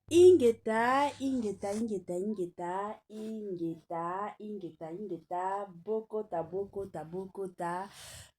Ingeta, bokota,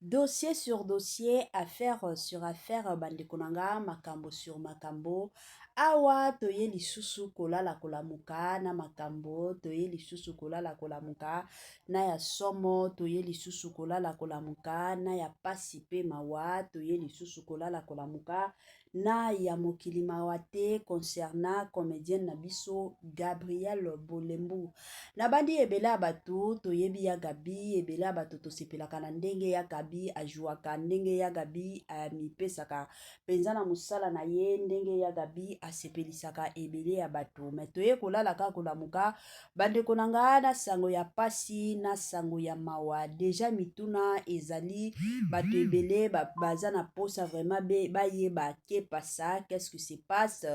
dossier sur dossier, affaire sur affaire, bandekonanga, makambo sur makambo, awa toye lisusu kolala kolamuka, na makambo, toye lisusu kolala kolamuka, na ya somo, toye lisusu kolala kolamuka, na ya pasipe mawa, toye lisusu kolala kolamuka, na ya mokili mawa te concernant comédienne na biso Gabriel Bolembu. Na bandi ebele ya bato toyebi ya Gabi, ebele ya bato tosepelaka na ndenge ya Gabi ajuaka, ndenge ya Gabi amipesaka penza na musala na ye, ndenge ya Gabi asepelisaka ebele ya bato. Me toye kolala kaka kolamuka bandeko na nga na sango ya pasi na sango ya mawa. Deja mituna ezali bato ebele baza na posa vraiment bayeba ke pasa, qu'est-ce qui se passe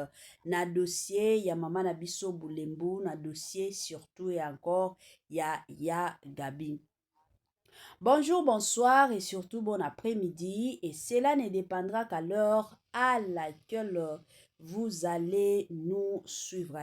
na dossier ya mama na biso Bulembu, na dossier surtout et encore ya Gabi. Bonjour, bonsoir et surtout bon après-midi, et cela ne dépendra qu'à l'heure à laquelle vous allez nous suivre.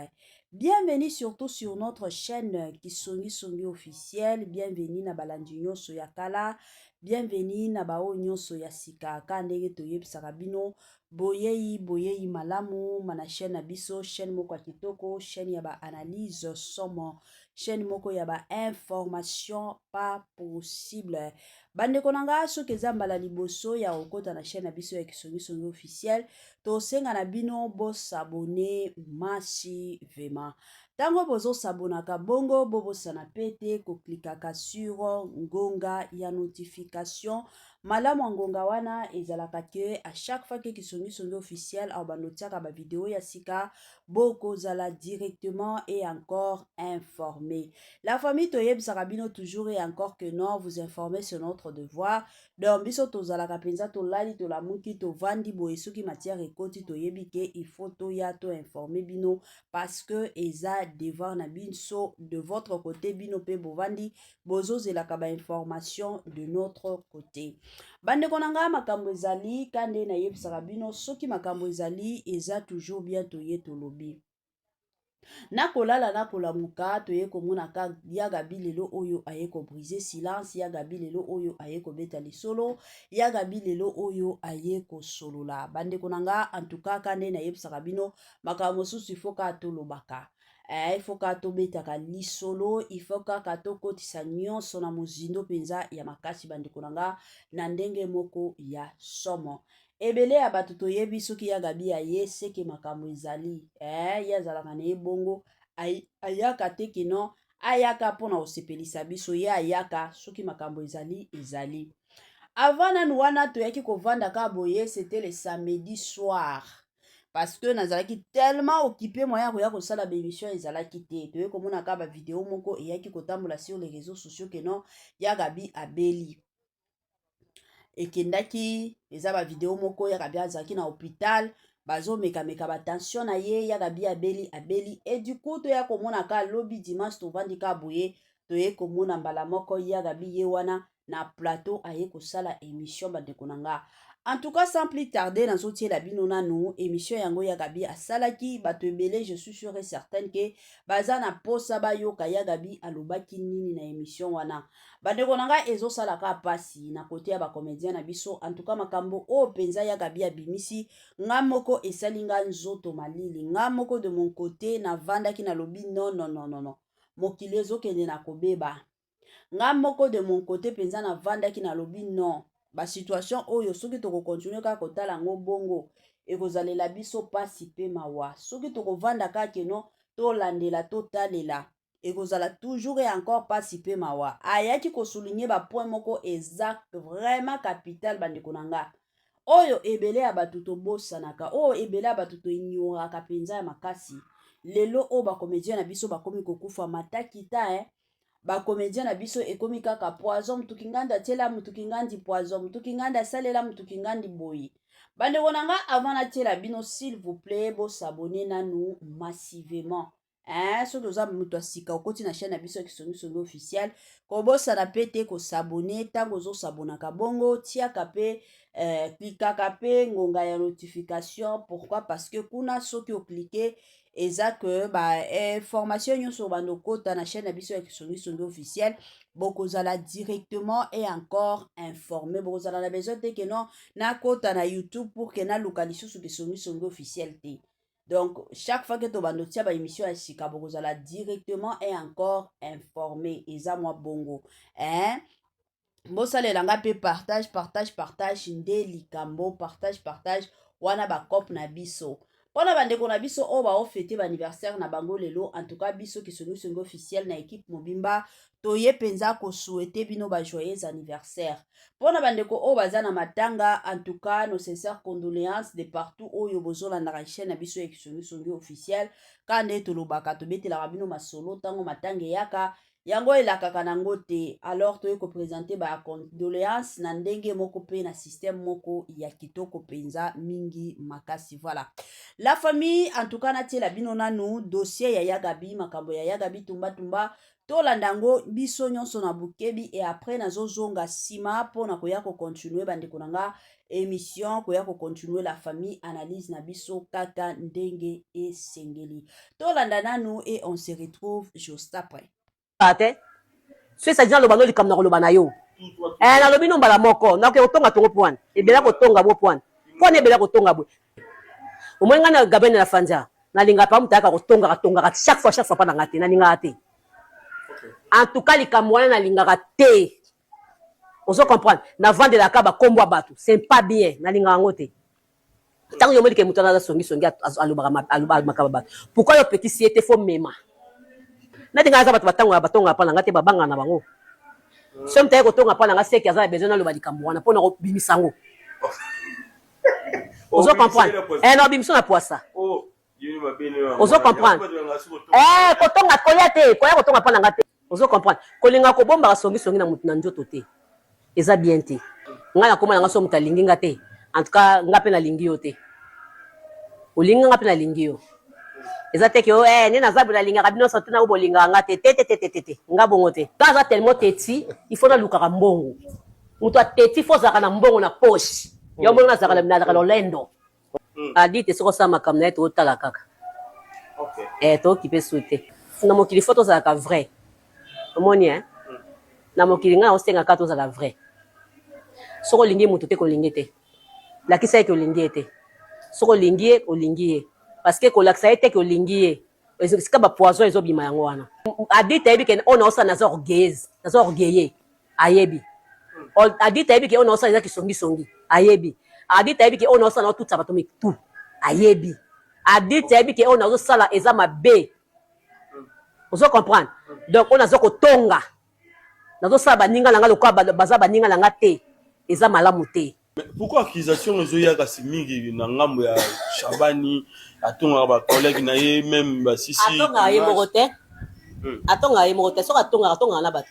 Bienvenue surtout sur notre chaîne Kisongi officielle. Bienvenue na balandinyo soyakala. Bienvenue na bao nyonso ya sika kandenge toyebisaka bino boyei malamu mana chaîne na biso, chaîne moko ya kitoko, chaîne ya ba analyse somo, chaîne moko ya ba information pas possible. Bandeko nanga soki eza mbala liboso ya okota na chaîne na biso ya Kisongi officielle, tosenga na bino bo s'abonner massivement. Tango bozo sabonaka bongo bobosana pete ko klikaka sur ngonga ya notification. Malamu ngonga wana ezalaka ke à chaque fois que Kisongi officiel au banotiaka ba vidéo ya sika boko zala directement et encore informé. La famille toyebisaka bino toujours et encore que non, vous informer c'est notre devoir. Donc biso tozalaka penza to lali to lamuki to vandi boye soki matière ekoti toyebi ke il faut to ya to informer bino parce que eza devoir na binso de votre côté bino pe bovandi bozo zelaka ba information de notre côté. Bandeko nanga makambo ezali kande na yebisaka bino soki makambo ezali eza toujours bien toye to lobi. Na kolala na kolamuka toye komona ka ya Gabi lelo oyo aye ko briser silence, ya Gabi lelo oyo aye ko beta lisolo, ya Gabi lelo oyo aye ko solola. Bandeko nanga en tout cas kande na yebisaka bino makambo susu ifoka tolobaka. Il faut ka to betaka lisolo, il faut ka to kotisa nyonso na mozindo penza ya makasi bandeko nanga na ndenge moko ya somo. Ebele ya bato toyebi soki ya Gabi aye seke makambo ezali ya zalaka na ebongo ayaka te keno ayaka pona osepelisa biso ya ayaka soki makambo ezali. Avant nanu wana toyaki kovanda ka boye, c'était le samedi soir parce que nazalaki tellement occupé moya koya kosala ba émission ezalaki te. Toye komona ka ba vidéo moko eyaki kotambola sur les réseaux sociaux keno ya Gabi abeli. Ekendaki eza ba video moko ya Gabi azaki na hôpital bazo meka ba tension na ye ya Gabi abeli et du coup toya komona ka lobby dimanche to vandi ka boye toye komona mbala moko ya Gabi ye wana na plateau aye kosala émission bandeko nanga. En tout cas sans plus tarder nazotie la bino nanu émission yango ya Gabi asalaki bato ebele, je suis sûre et certaine que baza na posa bayoka ya Gabi alobaki nini na émission wana. Bandeko nanga ezo salaka pasi na kote ya ba comédien na biso. En tout cas makambo o penza ya Gabi abimisi nga moko esalinga nzoto malili, nga moko de mon côté na vanda ki na lobi non. Mokili ezokende na kobeba. Nga moko de mon côté penza na vanda ki na lobi non. Ba situation oyo soki toko continue ka kotala ngo bongo ekozalela biso pasi pe mawa. Soki toko vanda ka keno to landela to talela ekozala toujours et encore pasi pe mawa. Ayaki ko souligner ba point moko exact vraiment capital bandeko nanga. Oyo ebele ya bato tobosanaka, oyo ebele ya bato toignoraka penza ya makasi. Lelo o ba comédien na biso bakomi kokufa matakita ba comédien na biso ekomi kaka poison, mutuki nganda tiela mutuki ngandi poison, mutuki nganda salela mutuki ngandi boyi. Bandeko nanga avant na tiela bino s'il vous plaît bo s'abonner nanu massivement. soki oza moto asika okoti na chaîne na biso ya Kisongisongi officiel, kobosana pe te kosabone ntango ozosabonaka bongo tiaka pe klikaka pe ngonga ya notification. Pourquoi? Parce que kuna soki oklike eza ke information nyonso obanda okota na chaîne na biso ya Kisongisongi officiel, bokozala directement et encore informé. Bokozala na besoin te ke non nakota na YouTube pour ke naluka lisusu Kisongisongi officiel te. Donc, chaque fois que tu vas noter une émission à Chicago, vous allez directement et encore informé. Eza moi bongo. Hein? Bosa le langa pe partage nde likambo, partage wana ba kop na biso. Pona bandeko na biso o ba ofete ba anniversaire na bango lelo, en tout cas biso Kisongisongi officiel na équipe mobimba toye penza ko souhaiter bino ba joyeux anniversaire. Pona bandeko o baza na matanga, en tout cas nos sincères condoléances de partout oyo bozola na chaîne na biso ya Kisongisongi officiel. Kande tolobaka tobetela bino masolo tango matanga yaka yango elakaka nango te. Alors toye ko présenter ba condoléances na ndenge moko pe na système moko ya kitoko penza mingi makasi. Voilà. La famille, en tout cas natiela bino nanu dossier ya Yagabi, makambo ya Yagabi tumba tolandango biso nyonso na bukebi, et après nazozonga sima pona koya ko continuer bandeko nanga émission, koya ko continuer la famille analyse na biso kaka ndenge e sengeli. Tolanda nanu et on se retrouve juste après. Ate so ça dit lo bano likam na ko lo banayo na lobi no mbala moko na ko tonga tongo point e bela ko tonga bo point pone bela ko tonga bo o mwenga na gabene na fanja na linga pa mutaka ko tonga chaque fois pa na ngate na linga te. En tout cas likam wana na linga te, on se comprend na vendre la kaba kombo batu c'est pas bien na linga ngote tango yo molike mutana za songi alobaka makaba batu. Pourquoi yo petit si était faux mema na dinga za batonga pa na ngate babanga na bango so mtaye ko tonga pa na ngase ki aza besoin na loba likambo wana pona ko bimisango ozo comprendre no bimiso na poisa ozo comprendre ko tonga kolia te koya ko tonga pa na ngate ozo comprendre kolinga ko bomba songi na mutu na njoto te eza bien te ngana koma na ngaso mutalingi ngate en tout cas ngape na lingi yo te olinga ngape na lingi yo eza te ke ni nazabu na linga kabino sote na bolinga ngate te ngabongo te kaza tellement teti il faut na lukaka mbongo mutu ateti faut zaka na mbongo na poche yo mbongo na zaka na lolendo adi te soko sa makamna eto otala kaka to kipe souhaiter na mokili photo zaka vrai omoni na mokili nga osenga ka to zaka vrai soko lingi mutu te ko lingi te lakisa ke olingi te soko lingi olingi parce que kolakisa ete ke olingi sika ba poison ezobima yango wana adite yebi ke ona osa naza orgueilleux ayebi adite yebi ke ona osa eza Kisongisongi ayebi adite yebi ke ona osa na tutsa bato mitu ayebi adite yebi ke ona ozosala eza mabe ozo comprendre donc ona zo kotonga nazosala baninga nanga lokola baza baninga nanga te eza malamu te. Mais pourquoi accusation ezoyaka si mingi na ngambo ya Shabani atongaka ba collègue na ye même ba sisi atongaka ye moko te soki atongaka na bato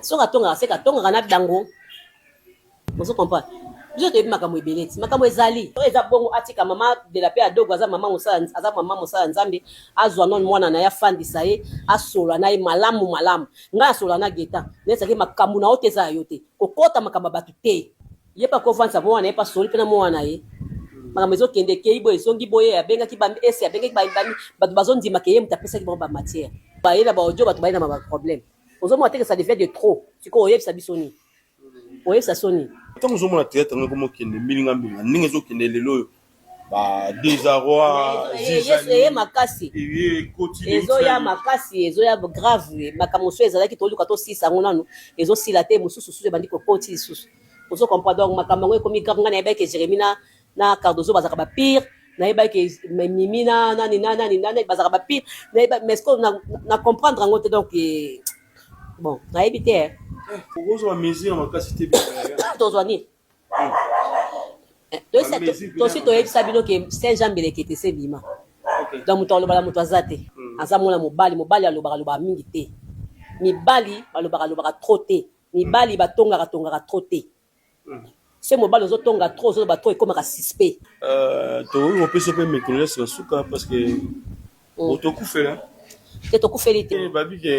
soki atongaka seka atongaka na dango ozo comprendre biso toyebi makambo ebele ti makambo ezali eza bongo atika mama de la paix adogo aza mama mosala nzambe azwa none mwana na ye afandisa ye asola na ye malamu ngai asola na geta nesaki makambo na yo te eza yo te kokota makambo ya bato te ye pa kofandisa po wana ye pa soli mpena mwana ye makambo ezokende kei boye ezongi boye abengaki esi abengaki bato bazondimaka ye moto apesaki bango bamatière baye na baaudio bato baye na baproblème ozomona teke ça devait de trop sikoyo oyebisa biso nini oyebisa so nini ntango ozomona théâtre ngo komokende mbilinga ndenge ezokende lelo oyo badésarroi eye makasi ezoya makasi ezoya grave makambo mosusu ezalaki toluka tosisa yango nanu ezosila te mosusu ebandi kokoti lisusu ozo comprendre donc makambo yango ekomi grave ngai nayebaki Jérémie na Cardozo bazalaka bapire nayebaki mimi nani bazalaka bapire mais na comprendre yango te donc bon nayebi te okozwa mesure makasi te tozwa nini tosi toyebisa bino ke Saint Jean Mbeleke te se bima donc moto alobala moto aza te aza mwana mobali alobaka mingi te mibali balobaka trop te mibali batongaka trop te se mobali ozotonga trop ozoloba trop ekomaka suspect tokoki kopesa mpe méconnaissance na suka parce que Otokufela. Te tokufeli te. Babi ke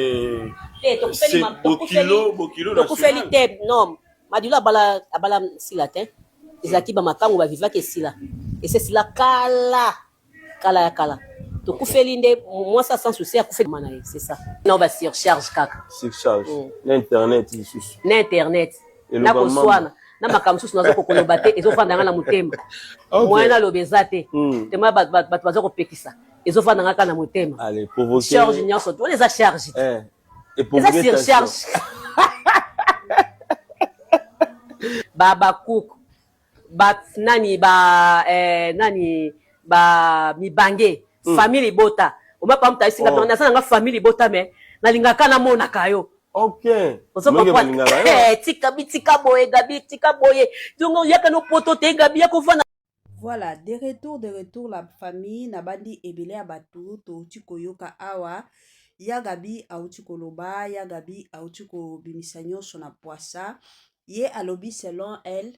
Te tokufeli ma bokilo tokufeli te non. Madilo abala sila te. Ezaki ba makango ba vivaki sila. Et c'est sila kala ya kala. Tokufeli nde moi ça sans souci akufeli manaye, c'est ça. Non ba surcharge kaka. Surcharge. Internet lisusu. Na internet. Na koswana. Na makambo susu nazo kokoloba te ezofanda nga na motema. Mwana lobeza te. Tema bato bazo kopekisa. Ezofanda nga na motema. Allez, provoquer. Charge nyonso to les a charge. Et provoquer ta surcharge. Baba cook. Nani mibange. Famille bota. Oma pa mta isinga na sana nga famille bota me na lingaka na mona kayo. OK. Tika boye gabi tika boye. Donc yaka no poto te gabi ya kofana. Voilà, de retour la famille nabandi ebele ya batu to tikoyoka awa ya gabi auti koloba ya gabi auti ko bimisa nyonso na poisa ye alobi selon elle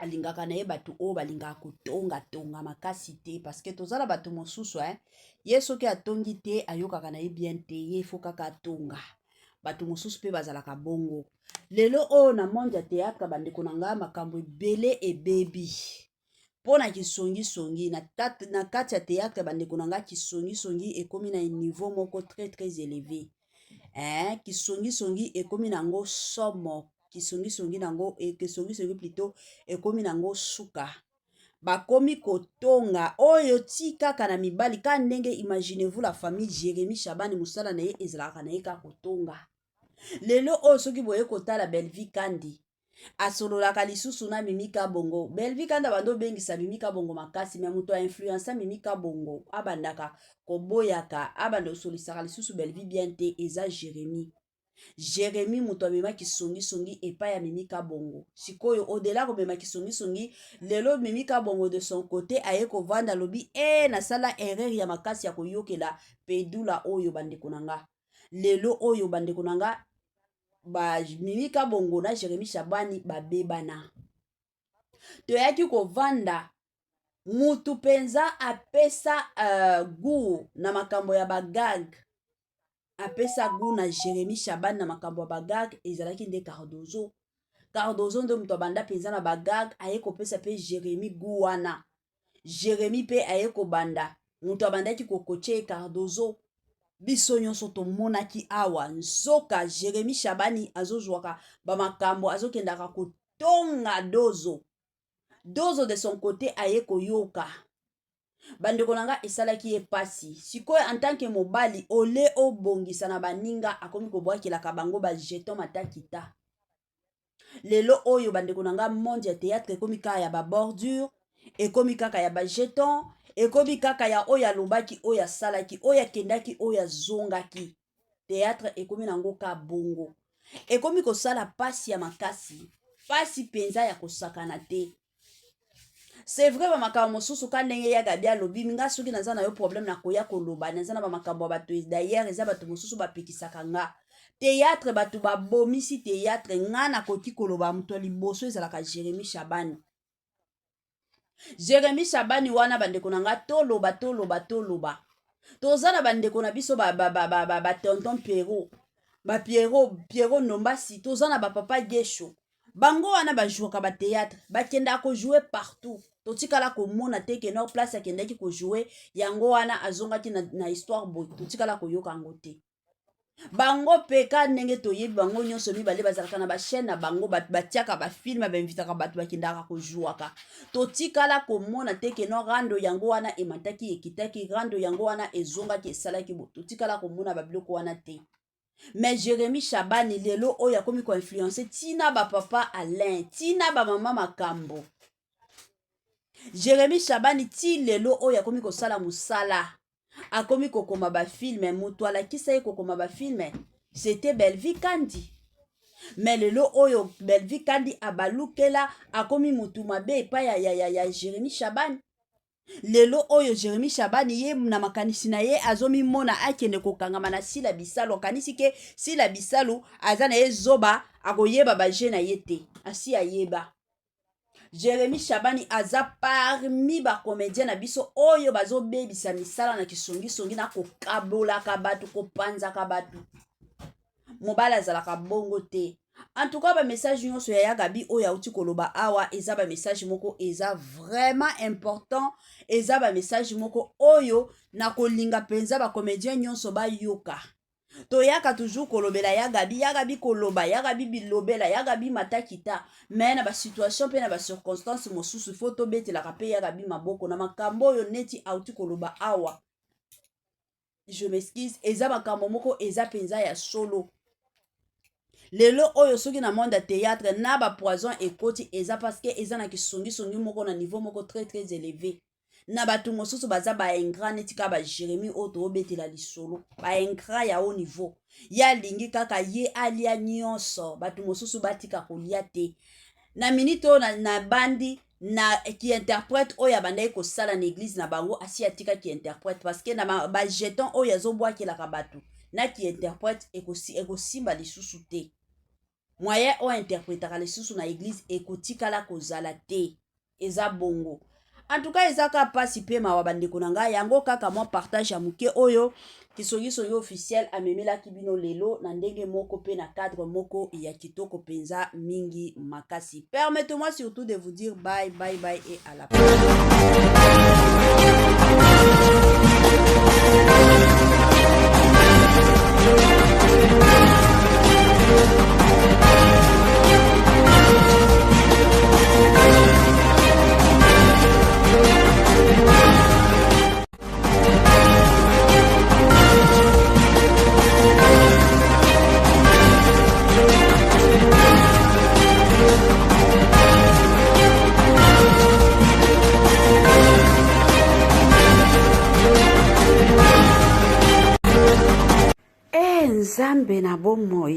alingaka na ye batu o balingaka kotonga makasi te parce que tozala batu mosusu ye soki atongi te ayokaka na ye bien te ye faut kaka atonga batu mosusu pe bazalaka bongo lelo o na monde ya théâtre bandeko na nga makambo ebele ebebi pona kisongi na kati ya théâtre bandeko na nga kisongi ekomi na niveau moko très très élevé kisongi ekomi nango somo kisongi nango kisongi plutôt ekomi nango suka bakomi kotonga oyo ti kaka na mibali ka ndenge imaginez-vous la famille Jérémy Chabani musala na ye ezalaka na ye ka kotonga lelo oyo soki boye kotala Belvi Kandi asololaka lisusu na Mimi Kabongo Belvi Kandi bando bengisa Mimi Kabongo makasi me muto influencer Mimi Kabongo abandaka koboyaka abando solisaka lisusu Belvi bien te eza Jérémy muto amema kisongi epa ya Mimi Kabongo sikoyo au-delà komema kisongi lelo Mimi Kabongo de son côté aye kovanda lobi na sala erreur ya makasi ya koyokela pedula oyo bandeko nanga lelo oyo bandeko nanga ba Mimi Kabongo na Jérémy Chabani babebana toyaki kovanda mutu penza apesa gu na makambo ya bagag apesa gu na Jérémy Chabani na makambo ya bagag ezalaki nde Cardozo nde mutu abanda penza na bagag aye kopesa pe Jérémy gu wana Jérémy pe aye kobanda mutu abandaki kokoche Cardozo biso nyonso tomonaki awa nzoka Jérémy Chabani azozwaka bamakambo azokendaka kotonga dozo de son côté aye koyoka bandeko nanga esalaki ye pasi sikoyo en tant que mobali ole obongisa na baninga akomi kobwakelaka bango bajeton matakita lelo oyo bandeko nanga monde ya théâtre ekomi kaka ya babordure ekomi kaka ya bajeton ekomi kaka ya oyo alobaki oyo asalaki oyo akendaki oyo azongaki théâtre ekomi nango ka bongo ekomi kosala pasi ya makasi pasi penza ya kosakana te c'est vrai bamakambo mosusu ka ndenge ya gabi alobi minga soki naza na yo problème na koya koloba naza na bamakambo ya bato d'ailleurs eza bato mosusu bapekisaka nga théâtre bato babomisi théâtre nga nakoki koloba moto ya liboso ezalaka Jérémy Chabani Jérémy Chabani wana bandeko na nga toloba toza na bandeko na biso ba tonton Pierrot Nombasi toza na papa Gesho bango wana bajouaka ba théâtre bakenda ko jouer partout totikala komona te ke no place akendaki ko jouer yango wana azongaki na histoire boy totikala koyoka ngo te bango peka ndenge toyebi bango nyonso mibale bazalaka na bachaîne na bango batiaka bafilme bainvitaka bato bakendaka kojouaka totikala komona te ke no rando yango wana emataki ekitaki rando yango wana ezongaki esalaki bo totikala komona babiloko wana te mais Jérémy Chabani lelo oyo akomi ko influencer tina ba papa Alain tina ba mama Makambo Jérémy Chabani ti lelo oyo akomi ko sala musala akomi kokoma ba filme mutu alakisa ye kokoma ba filme c'était Belvi Kandi mais lelo oyo Belvi Kandi abalukela akomi mutu mabe epa ya Jérémy Chabani lelo oyo Jérémy Chabani ye na makanisi na ye azomimona akende kokangama na Sila Bisalo kanisi ke Sila Bisalo aza na ye zoba akoyeba baje na ye te asi ayeba Jérémy Chabani aza parmi ba comédien na biso oyo bazo bebisa misala na kisongi na kokabola ka batu kopanza ka batu. Mobala azalaka bongo te. En tout cas ba message nyonso ya Gabi oyo auti koloba awa eza ba message moko eza vraiment important, eza ba message moko oyo na kolinga penza ba comédien nyonso ba yoka. To yaka toujours kolobela ya Gabi koloba, ya Gabi bilobela, ya Gabi matakita, mais na ba situation pe na ba circonstance mosusu photo bete la kape ya Gabi maboko na makambo yo neti auti koloba awa. Je m'excuse, eza makambo moko eza penza ya solo. Lelo oyo soki na monde ya théâtre na ba poison ekoti eza parce que eza na kisongi moko na niveau moko très élevé. Na batu mosusu baza ba ingrat neti ka ba Jérémy oto obetela lisolo ba ingrat ya haut niveau ya lingi kaka ye alia nyonso batu mosusu batika kolia te na minute na bandi na qui interprète oya bandai ko sala na église na bango asi atika qui interprète parce que na ba jeton oya zo bwa kila kabatu na qui interprète ekosimba lisusu te moyen o interprétera lisusu na église ekotika la kozala te eza bongo. En tout cas, ezaka pasi pe mawa bandeko na ngai yango kaka moi partage ya muke oyo kisongi officiel amemela kibino lelo na ndenge moko pe na cadre moko ya kitoko penza mingi makasi. Permettez-moi surtout de vous dire bye bye bye et à la Nzambe na bomoi.